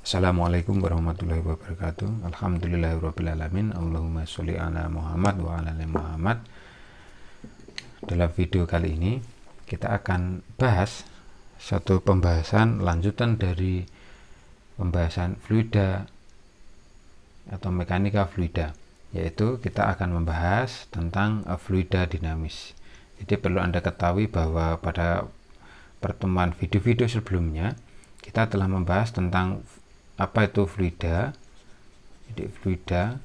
Assalamualaikum warahmatullahi wabarakatuh. Alhamdulillahirrabbilalamin. Allahumma sholli ala Muhammad wa ala ali Muhammad. Dalam video kali ini kita akan bahas satu pembahasan lanjutan dari pembahasan fluida atau mekanika fluida, yaitu kita akan membahas tentang fluida dinamis. Jadi perlu Anda ketahui bahwa pada pertemuan video-video sebelumnya kita telah membahas tentang apa itu fluida. Jadi fluida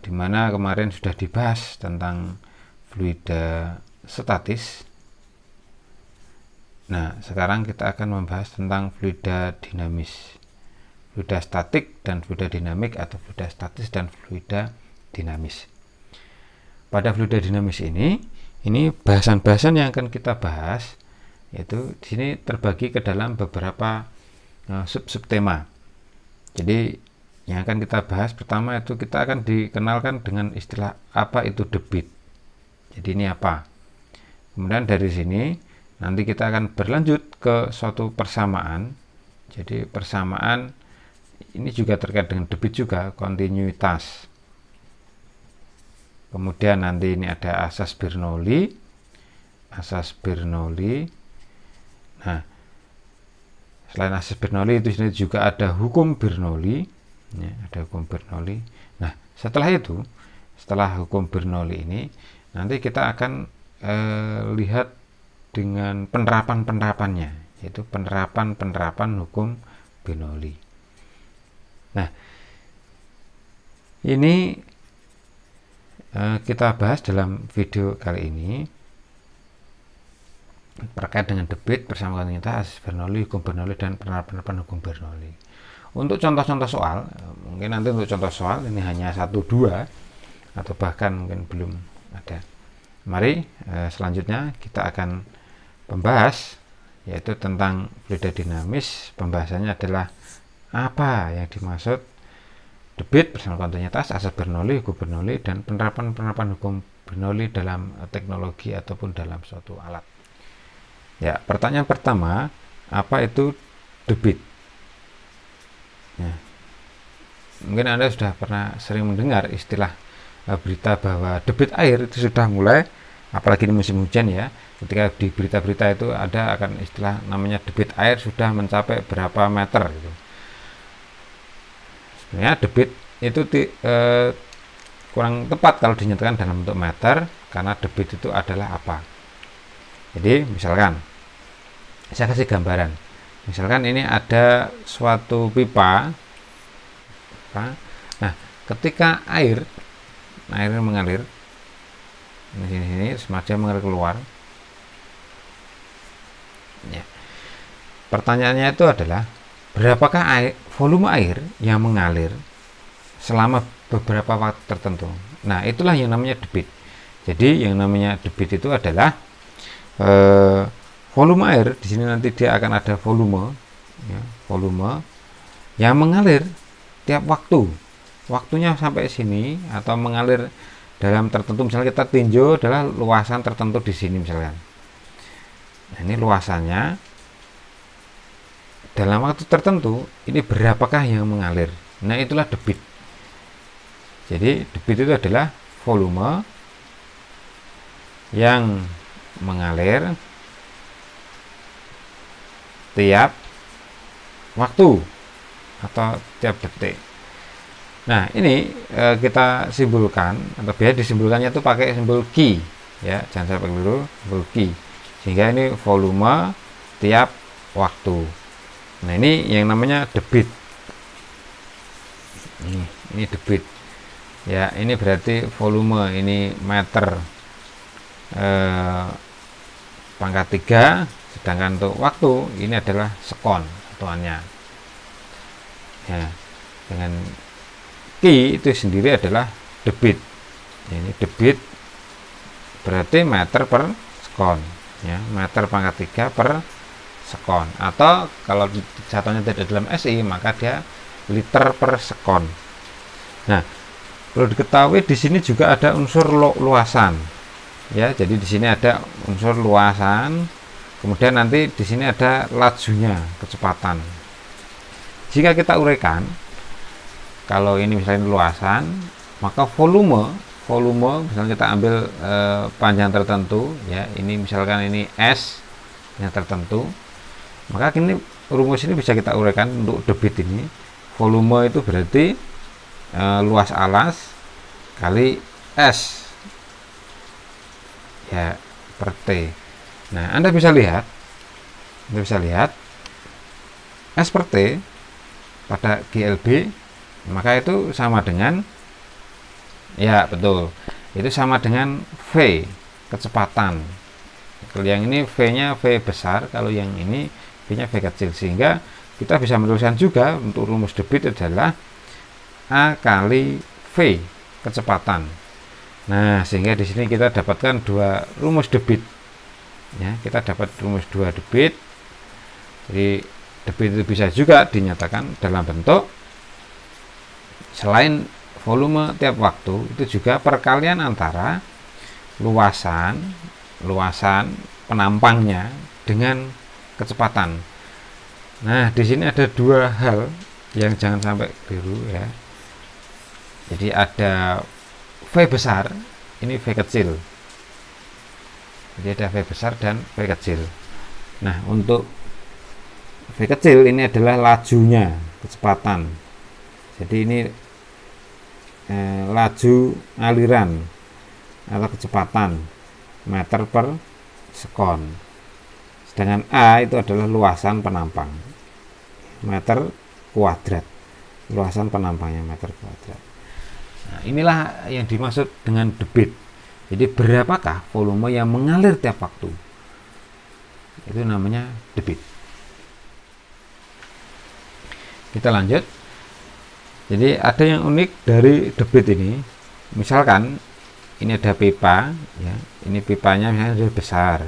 dimana kemarin sudah dibahas tentang fluida statis. Nah, sekarang kita akan membahas tentang fluida dinamis, fluida statik dan fluida dinamik, atau fluida statis dan fluida dinamis. Pada fluida dinamis ini bahasan-bahasan yang akan kita bahas, yaitu di sini terbagi ke dalam beberapa sub-sub tema. Jadi yang akan kita bahas pertama itu kita akan dikenalkan dengan istilah apa itu debit. Jadi ini apa? Kemudian dari sini nanti kita akan berlanjut ke suatu persamaan. Jadi persamaan ini juga terkait dengan debit juga, kontinuitas. Kemudian nanti ini ada asas Bernoulli. Nah, selain asas Bernoulli itu juga ada hukum Bernoulli, ya, ada hukum Bernoulli. Nah, setelah hukum Bernoulli ini nanti kita akan lihat dengan penerapan-penerapannya, yaitu penerapan hukum Bernoulli. Nah, ini kita bahas dalam video kali ini terkait dengan debit bersama kontinuitas, asas Bernoulli, hukum Bernoulli, dan penerapan hukum Bernoulli. Untuk contoh-contoh soal, mungkin nanti untuk contoh soal ini hanya 1-2 atau bahkan mungkin belum ada. Mari selanjutnya kita akan membahas yaitu tentang fluida dinamis. Pembahasannya adalah apa yang dimaksud debit bersama kontinuitas, asas Bernoulli, hukum Bernoulli, dan penerapan hukum Bernoulli dalam teknologi ataupun dalam suatu alat. Ya, pertanyaan pertama, apa itu debit? Ya, mungkin Anda sudah pernah sering mendengar istilah berita bahwa debit air itu sudah mulai, apalagi di musim hujan ya, ketika di berita-berita itu ada akan istilah namanya debit air sudah mencapai berapa meter gitu. Sebenarnya debit itu kurang tepat kalau dinyatakan dalam bentuk meter, karena debit itu adalah apa? Jadi misalkan saya kasih gambaran, misalkan ini ada suatu pipa. Nah, ketika air mengalir di sini semacam mengalir keluar, ya, pertanyaannya itu adalah berapakah volume air yang mengalir selama beberapa waktu tertentu. Nah, itulah yang namanya debit. Jadi yang namanya debit itu adalah volume air. Di sini nanti dia akan ada volume, ya, volume yang mengalir tiap waktu. Waktunya sampai sini atau mengalir dalam tertentu. Misalnya kita tinjau adalah luasan tertentu di sini misalkan. Nah, ini luasannya dalam waktu tertentu ini berapakah yang mengalir. Nah, itulah debit. Jadi debit itu adalah volume yang mengalir tiap waktu atau tiap detik. Nah, ini kita simbolkan, atau biasa disimbolkannya itu pakai simbol Q, ya, jangan sampai keliru, simbol Q, sehingga ini volume tiap waktu. Nah, ini yang namanya debit. Ini debit, ya, ini berarti volume, ini meter pangkat 3, sedangkan untuk waktu ini adalah sekon satuannya, ya, dengan Q itu sendiri adalah debit. Ini debit berarti meter per sekon, ya, meter pangkat 3 per sekon, atau kalau satuannya tidak dalam SI maka dia liter per sekon. Nah, perlu diketahui di sini juga ada unsur luasan, ya. Jadi di sini ada unsur luasan, kemudian nanti di sini ada lajunya, kecepatan. jika kita uraikan, kalau ini misalnya luasan, maka volume misalnya kita ambil panjang tertentu ya, ini misalkan ini S yang tertentu, maka ini rumus ini bisa kita uraikan untuk debit ini. Volume itu berarti luas alas kali S ya per T. Nah, Anda bisa lihat S per T pada GLB, maka itu sama dengan, ya betul, itu sama dengan V, kecepatan. Kalau yang ini V-nya V besar, kalau yang ini V-nya V kecil, sehingga kita bisa menuliskan juga untuk rumus debit adalah A kali V, kecepatan. Nah, sehingga di sini kita dapatkan dua rumus debit. Ya, kita dapat rumus dua debit. Jadi debit itu bisa juga dinyatakan dalam bentuk, selain volume tiap waktu, itu juga perkalian antara luasan penampangnya dengan kecepatan. Nah, di sini ada dua hal yang jangan sampai keliru ya. Jadi ada V besar, ini V kecil. Jadi ada V besar dan V kecil. Nah, untuk V kecil ini adalah lajunya, kecepatan. Jadi ini laju aliran atau kecepatan meter per sekon. Sedangkan A itu adalah luasan penampang, meter kuadrat. Luasan penampangnya meter kuadrat. Nah, inilah yang dimaksud dengan debit. Jadi berapakah volume yang mengalir tiap waktu? Itu namanya debit. Kita lanjut. Jadi ada yang unik dari debit ini. Misalkan ini ada pipa ya, ini pipanya misalnya sudah besar,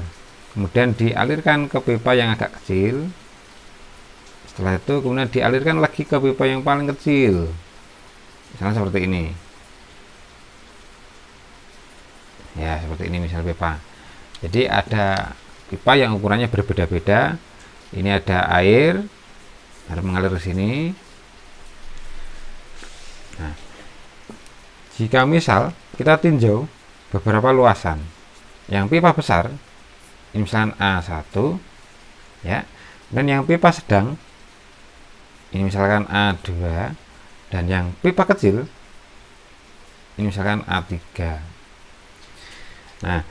kemudian dialirkan ke pipa yang agak kecil. Setelah itu kemudian dialirkan lagi ke pipa yang paling kecil, misalnya seperti ini ya, seperti ini misal pipa. Jadi ada pipa yang ukurannya berbeda-beda. Ini ada air harus mengalir ke sini. Nah, jika misal kita tinjau beberapa luasan yang pipa besar, ini misalnya A1 ya, dan yang pipa sedang ini misalkan A2, dan yang pipa kecil ini misalkan A3. Nah,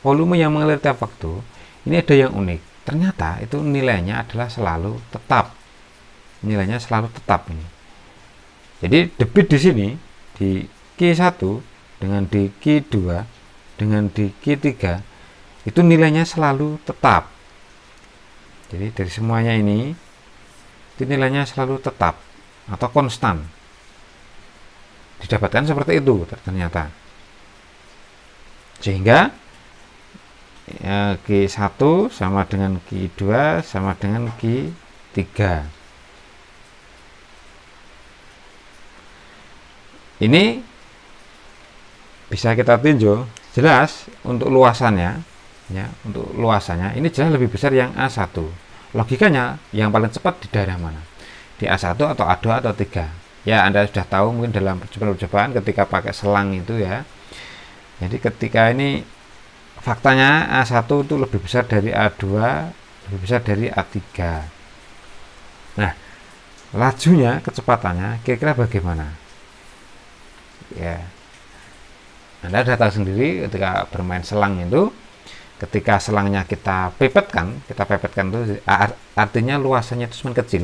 volume yang mengalir tiap waktu ini ada yang unik. Ternyata itu nilainya adalah selalu tetap. Nilainya selalu tetap ini. Jadi debit di sini di Q1 dengan di Q2 dengan di Q3 itu nilainya selalu tetap. Jadi dari semuanya ini itu nilainya selalu tetap atau konstan. Didapatkan seperti itu ternyata. Sehingga Q1 sama dengan Q2 sama dengan Q3. Ini bisa kita tinjau jelas untuk luasannya ya, untuk luasannya ini jelas lebih besar yang A1. Logikanya yang paling cepat di daerah mana? Di A1 atau A2 atau 3. Ya, Anda sudah tahu mungkin dalam percobaan ketika pakai selang itu ya. Jadi ketika ini faktanya A1 itu lebih besar dari A2, lebih besar dari A3. Nah, lajunya, kecepatannya kira-kira bagaimana? Ya, Anda sudah tahu sendiri ketika bermain selang itu, ketika selangnya kita pepetkan itu artinya luasannya itu semakin kecil,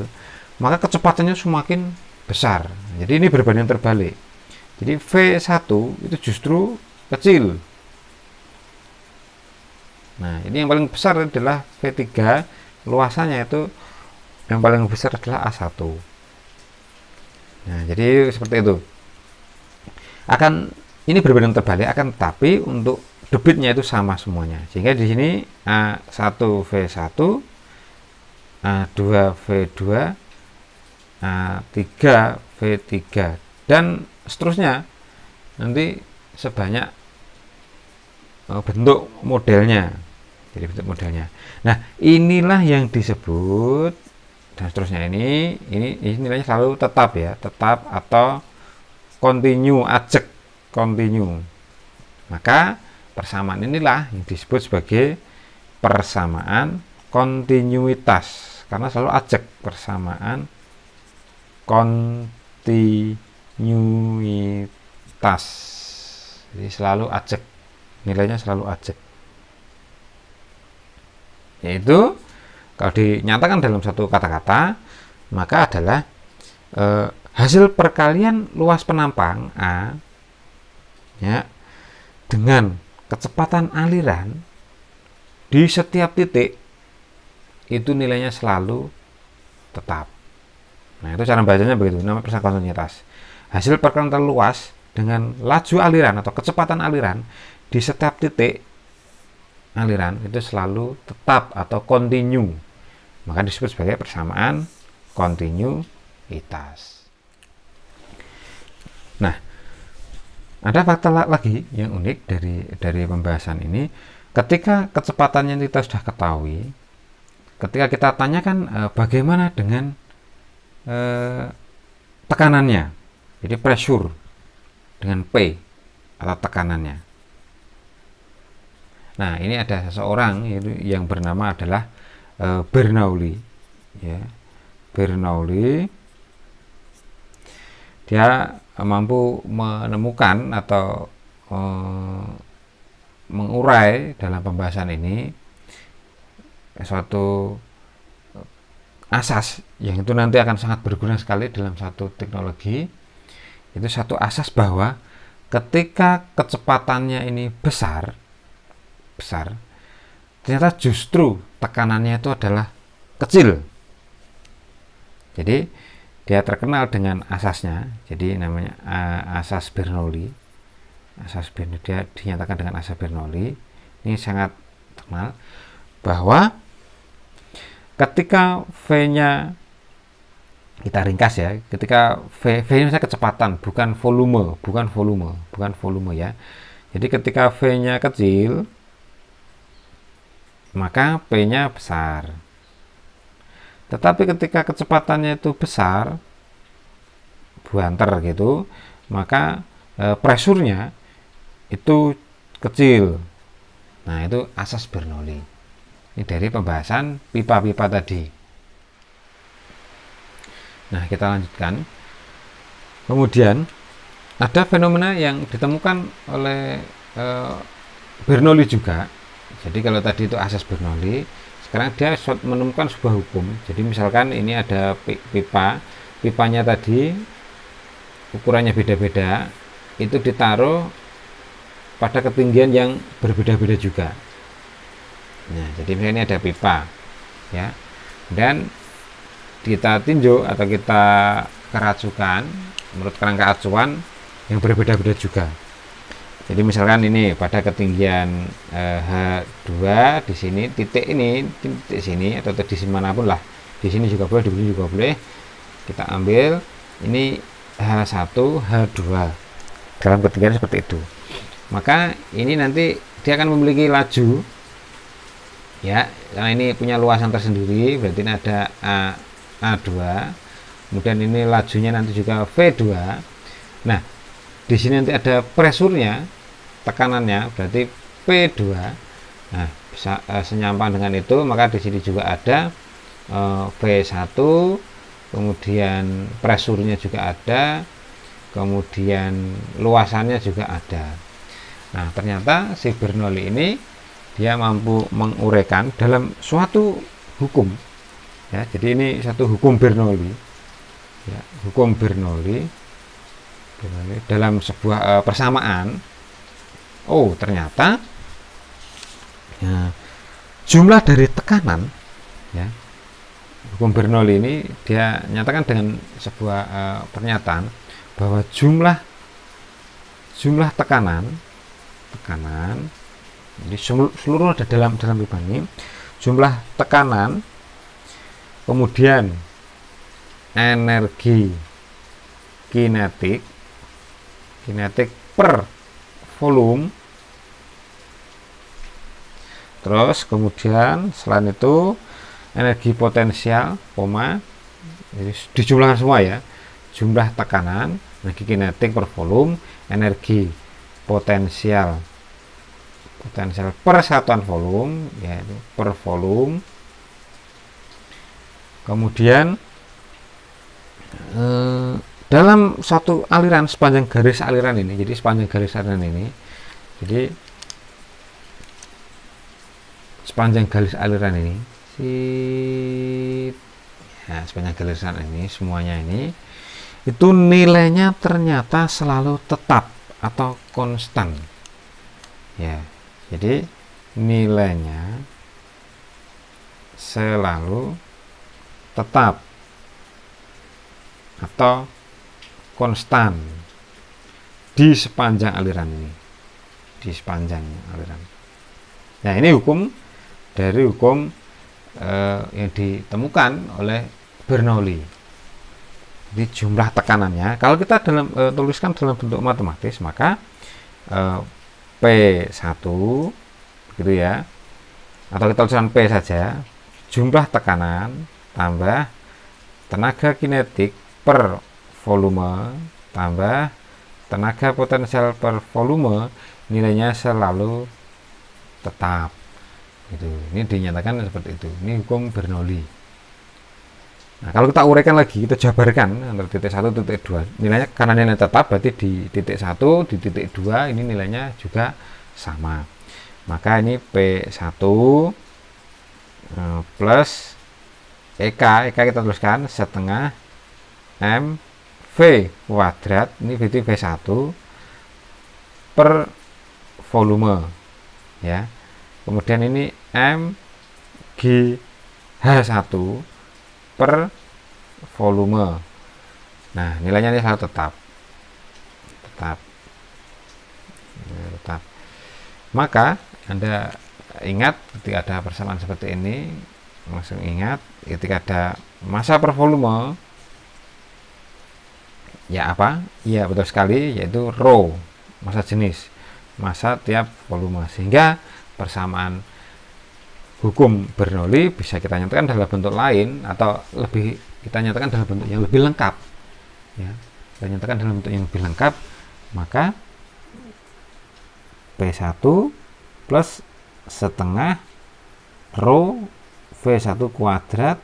maka kecepatannya semakin besar. Jadi ini berbanding terbalik. Jadi V1 itu justru kecil. Nah, ini yang paling besar adalah V3, luasannya itu yang paling besar adalah A1. Nah, jadi seperti itu. Ini berbanding terbalik, akan tetapi untuk debitnya itu sama semuanya. Sehingga di sini A1 V1, A2 V2, A3 V3 dan seterusnya. Nanti sebanyak bentuk modelnya. Jadi bentuk modelnya. Nah, inilah yang disebut dan seterusnya. Ini nilainya selalu tetap ya, tetap atau continue, ajek continue. Maka persamaan inilah yang disebut sebagai persamaan kontinuitas, karena selalu ajek, persamaan kontinuitas. Jadi selalu ajek, nilainya selalu ajek. Yaitu kalau dinyatakan dalam satu kata-kata, maka adalah hasil perkalian luas penampang A ya, dengan kecepatan aliran di setiap titik itu nilainya selalu tetap. Nah, itu cara bacanya begitu, namanya persamaan kontinuitas. Hasil perkalian terluas dengan laju aliran atau kecepatan aliran di setiap titik aliran itu selalu tetap atau continue. Maka disebut sebagai persamaan kontinuitas. Nah, ada fakta lagi yang unik dari pembahasan ini. Ketika kecepatannya kita sudah ketahui, ketika kita tanyakan bagaimana dengan tekanannya, jadi pressure dengan P atau tekanannya. Nah, ini ada seseorang yang bernama adalah Bernoulli ya. Bernoulli dia mampu menemukan atau mengurai dalam pembahasan ini suatu asas yang itu nanti akan sangat berguna sekali dalam satu teknologi. Itu satu asas bahwa ketika kecepatannya ini besar, ternyata justru tekanannya itu adalah kecil. Jadi dia terkenal dengan asasnya, jadi namanya asas Bernoulli. Asas Bernoulli, dia dinyatakan dengan asas Bernoulli. Ini sangat terkenal bahwa ketika V-nya, kita ringkas ya, ketika V ini misalnya kecepatan, bukan volume ya. Jadi ketika V-nya kecil, maka P-nya besar. Tetapi ketika kecepatannya itu besar, buanter gitu, maka presurnya itu kecil. Nah, itu asas Bernoulli. Ini dari pembahasan pipa-pipa tadi. Nah, kita lanjutkan. Kemudian ada fenomena yang ditemukan oleh Bernoulli juga. Jadi kalau tadi itu asas Bernoulli, sekarang dia menemukan sebuah hukum. Jadi misalkan ini ada pipanya tadi ukurannya beda-beda, itu ditaruh pada ketinggian yang berbeda-beda juga. Nah, jadi misalnya ini ada pipa ya, dan kita tinjau atau kita keracukan menurut kerangka acuan yang berbeda-beda juga. Jadi misalkan ini pada ketinggian H2 di sini, titik sini atau di sini manapun lah, di sini juga boleh, di sini juga boleh. Kita ambil ini H1, H2 dalam ketinggian seperti itu. Maka ini nanti dia akan memiliki laju ya, karena ini punya luasan tersendiri, berarti ini ada A2. Kemudian ini lajunya nanti juga V2. Nah, di sini nanti ada presurnya, tekanannya, berarti P2. Nah, bisa senyampang dengan itu, maka di sini juga ada V1, kemudian presurnya juga ada, kemudian luasannya juga ada. Nah, ternyata si Bernoulli ini dia mampu menguraikan dalam suatu hukum ya. Jadi ini satu hukum Bernoulli ya, hukum Bernoulli dalam sebuah persamaan. Oh, ternyata ya, jumlah dari tekanan ya, hukum Bernoulli ini dia nyatakan dengan sebuah pernyataan bahwa jumlah tekanan jadi seluruh ada dalam pipa ini, jumlah tekanan, kemudian energi kinetik per volume, terus kemudian selain itu energi potensial, koma, jadi dijumlahkan semua ya, jumlah tekanan, energi kinetik per volume, energi potensial per satuan volume, yaitu per volume. Kemudian dalam satu aliran, sepanjang garis aliran ini, jadi sepanjang garis aliran ini, jadi sepanjang garis aliran ini, sepanjang garis aliran ini semuanya ini, itu nilainya ternyata selalu tetap atau konstan ya. Jadi nilainya selalu tetap atau konstan di sepanjang aliran ini, di sepanjang aliran. Nah, ini hukum dari hukum yang ditemukan oleh Bernoulli. Jadi jumlah tekanannya, kalau kita tuliskan dalam bentuk matematis, maka P1 gitu ya, atau kita tuliskan P saja, jumlah tekanan tambah tenaga kinetik per volume tambah tenaga potensial per volume, nilainya selalu tetap gitu. Ini dinyatakan seperti itu. Ini hukum Bernoulli. Nah, kalau kita uraikan lagi, kita jabarkan antara titik 1 titik 2, nilainya, karena nilai tetap berarti di titik 1, di titik 2 ini nilainya juga sama. Maka ini P1 plus EK kita tuliskan setengah MV kuadrat, ini berarti V1 per volume ya. Kemudian ini MGH1 per volume. Nah, nilainya ini selalu tetap. Maka Anda ingat ketika ada persamaan seperti ini, langsung ingat ketika ada massa per volume, ya apa? Ya, betul sekali, yaitu rho, massa jenis, massa tiap volume. Sehingga persamaan hukum Bernoulli bisa kita nyatakan dalam bentuk lain, atau lebih kita nyatakan dalam bentuk yang lebih lengkap ya. Kita nyatakan dalam bentuk yang lebih lengkap, maka P1 plus setengah rho V1 kuadrat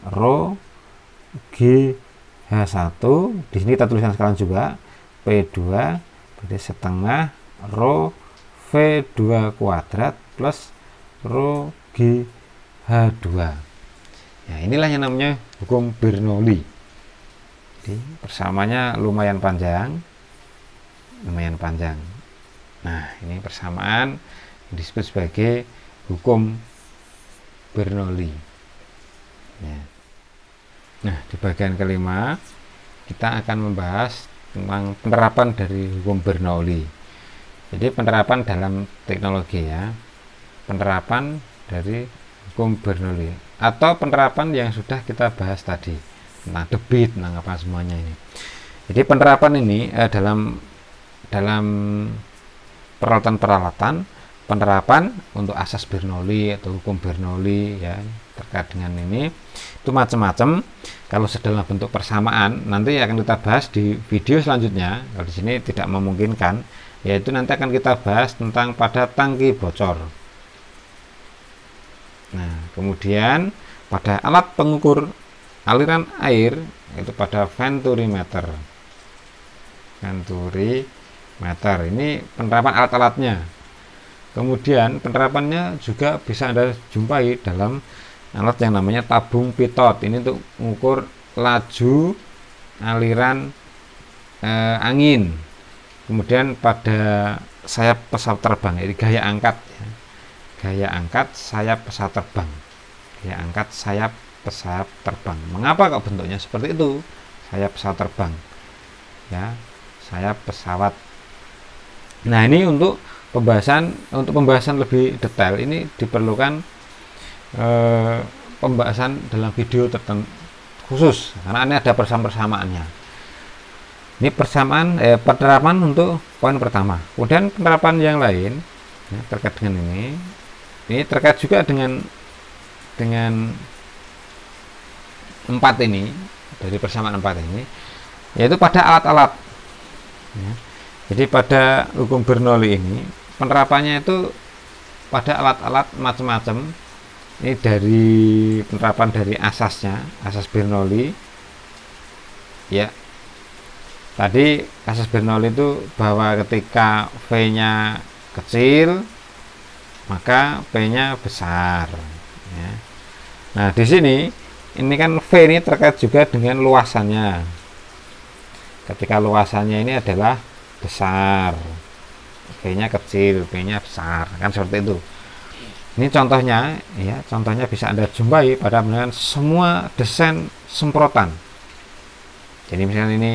rho GH1, di sini kita tuliskan sekarang juga P2 berarti setengah rho V2 kuadrat plus rho GH2. Ya, inilah yang namanya hukum Bernoulli. Jadi persamanya lumayan panjang. Nah, ini persamaan yang disebut sebagai hukum Bernoulli ya. Nah, di bagian kelima kita akan membahas tentang penerapan dari hukum Bernoulli. Jadi penerapan dalam teknologi ya, penerapan dari hukum Bernoulli atau penerapan yang sudah kita bahas tadi tentang debit, tentang apa semuanya ini. Jadi penerapan ini dalam peralatan-peralatan, penerapan untuk asas Bernoulli atau hukum Bernoulli ya, terkait dengan ini itu macam-macam. Kalau dalam bentuk persamaan nanti akan kita bahas di video selanjutnya. Kalau di sini tidak memungkinkan, yaitu nanti akan kita bahas tentang pada tangki bocor. Nah, kemudian pada alat pengukur aliran air, itu pada venturimeter. Ini penerapan alat-alatnya. Kemudian penerapannya juga bisa Anda jumpai dalam alat yang namanya tabung pitot. Ini untuk mengukur laju aliran angin. Kemudian pada sayap pesawat terbang, jadi gaya angkat ya. Gaya angkat sayap pesawat terbang. Gaya angkat sayap pesawat terbang. Mengapa kok bentuknya seperti itu? Sayap pesawat terbang. Ya, sayap pesawat. Nah, ini untuk pembahasan lebih detail ini diperlukan pembahasan dalam video tertentu khusus, karena ini ada persamaannya. Ini persamaan penerapan untuk poin pertama. Kemudian penerapan yang lain ya, terkait dengan ini terkait juga dengan dengan 4 ini, dari persamaan 4 ini, yaitu pada alat-alat. Ya. Jadi pada hukum Bernoulli ini penerapannya itu pada alat-alat macam-macam. Ini dari penerapan dari asasnya, asas Bernoulli. Ya, tadi asas Bernoulli itu bahwa ketika V-nya kecil maka P-nya besar. Ya. Nah, di sini ini kan V ini terkait juga dengan luasannya. Ketika luasannya ini adalah besar, V-nya kecil, P-nya besar, kan seperti itu. Ini contohnya, ya, contohnya bisa Anda jumpai pada menggunakan semua desain semprotan. Jadi misalnya ini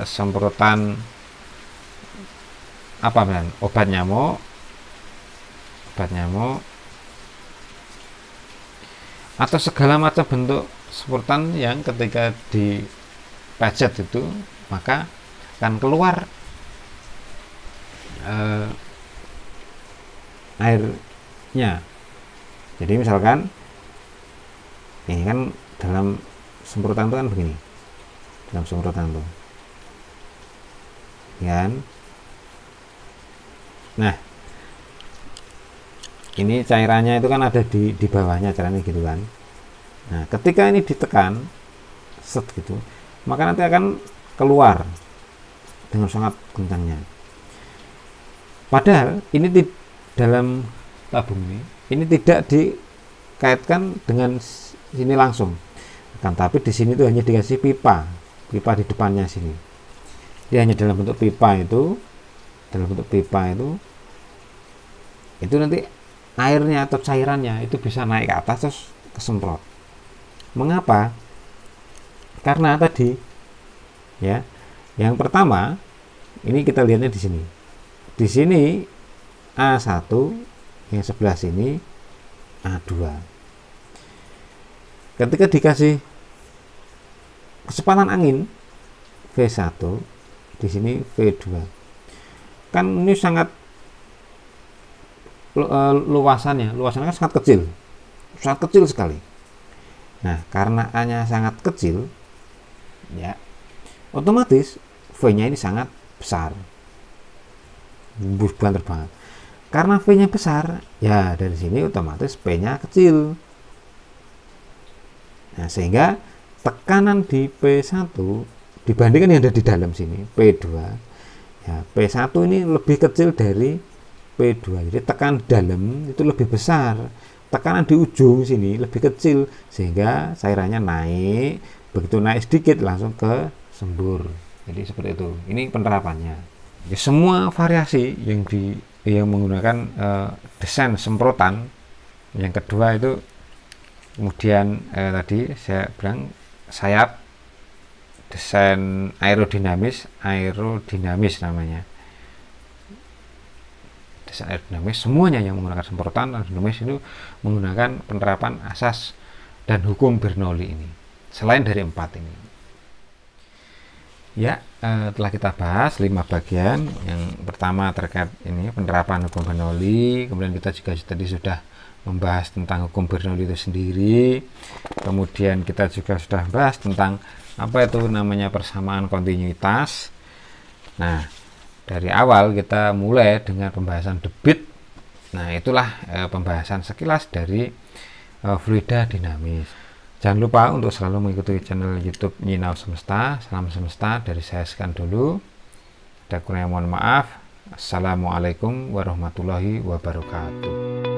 semprotan apa, misalnya obat nyamuk, atau segala macam bentuk semprotan yang ketika dipejet itu maka akan keluar airnya. Jadi misalkan ini kan dalam semprotan itu kan begini, dalam semprotan itu kan. Nah, ini cairannya itu kan ada di bawahnya, cairannya gitu kan. Nah, ketika ini ditekan set gitu, maka nanti akan keluar dengan sangat kencangnya. Padahal ini di dalam tabung ini tidak dikaitkan dengan sini langsung, kan, tapi di sini tuh hanya dikasih pipa di depannya sini. Dia hanya dalam bentuk pipa itu, itu nanti airnya atau cairannya itu bisa naik ke atas terus kesemprot. Mengapa? Karena tadi, ya, yang pertama ini kita lihatnya di sini. Di sini A1, yang sebelah sini A2. Ketika dikasih kecepatan angin V1, di sini V2. Kan ini sangat luasannya kan sangat kecil sekali. Nah, karena A-nya sangat kecil, ya, otomatis V-nya ini sangat besar, bulan terbang. Karena V-nya besar, ya dari sini otomatis P-nya kecil. Nah, sehingga tekanan di P1 dibandingkan yang ada di dalam sini P2, ya, P1 ini lebih kecil dari P2. Jadi tekanan dalam itu lebih besar, tekanan di ujung sini lebih kecil, sehingga cairannya naik, begitu naik sedikit langsung ke sembur. Jadi seperti itu. Ini penerapannya. Jadi, semua variasi yang menggunakan desain semprotan. Yang kedua itu kemudian tadi saya bilang sayap desain aerodinamis namanya. Aerodinamis, semuanya yang menggunakan semprotan aerodinamis itu menggunakan penerapan asas dan hukum Bernoulli ini, selain dari 4 ini. Ya, telah kita bahas 5 bagian. Yang pertama terkait ini penerapan hukum Bernoulli, kemudian kita juga tadi sudah membahas tentang hukum Bernoulli itu sendiri, kemudian kita juga sudah bahas tentang apa itu namanya persamaan kontinuitas. Nah, dari awal kita mulai dengan pembahasan debit. Nah, itulah pembahasan sekilas dari fluida dinamis. Jangan lupa untuk selalu mengikuti channel YouTube Nyinau Semesta. Salam semesta dari saya sekian dulu. Ada kurangnya mohon maaf. Assalamualaikum warahmatullahi wabarakatuh.